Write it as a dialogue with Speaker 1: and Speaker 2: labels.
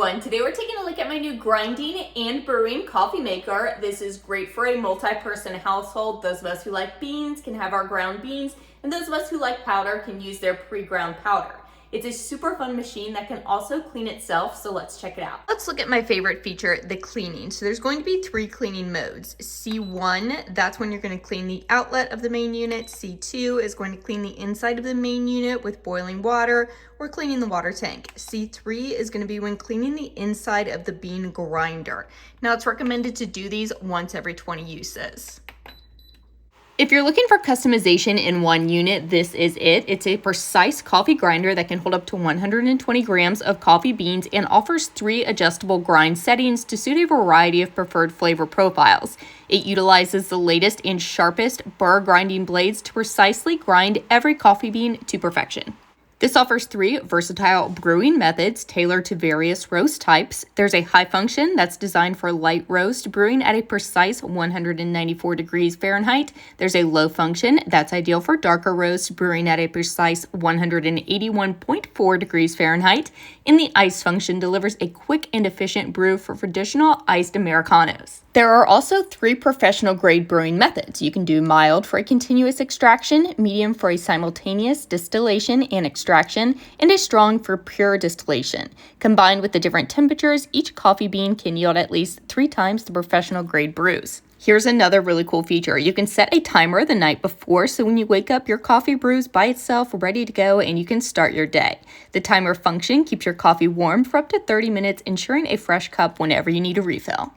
Speaker 1: everyone. Today we're taking a look at my new grinding and brewing coffee maker. This is great for a multi-person household. Those of us who like beans can have our ground beans, and those of us who like powder can use their pre-ground powder. It's a super fun machine that can also clean itself, so let's check it out. Let's look at my favorite feature, the cleaning. So there's going to be 3 cleaning modes. C1, that's when you're going to clean the outlet of the main unit. C2 is going to clean the inside of the main unit with boiling water or cleaning the water tank. C3 is going to be when cleaning the inside of the bean grinder. Now it's recommended to do these once every 20 uses. If you're looking for customization in one unit, this is it. It's a precise coffee grinder that can hold up to 120 grams of coffee beans and offers 3 adjustable grind settings to suit a variety of preferred flavor profiles. It utilizes the latest and sharpest burr grinding blades to precisely grind every coffee bean to perfection. This offers 3 versatile brewing methods tailored to various roast types. There's a high function that's designed for light roast brewing at a precise 194 degrees Fahrenheit. There's a low function that's ideal for darker roast brewing at a precise 181.4 degrees Fahrenheit. And the ice function delivers a quick and efficient brew for traditional iced Americanos. There are also 3 professional grade brewing methods. You can do mild for a continuous extraction, medium for a simultaneous distillation and extraction, and a strong for pure distillation. Combined with the different temperatures, each coffee bean can yield at least 3 times the professional grade brews. Here's another really cool feature. You can set a timer the night before, so when you wake up, your coffee brews by itself, ready to go, and you can start your day. The timer function keeps your coffee warm for up to 30 minutes, ensuring a fresh cup whenever you need a refill.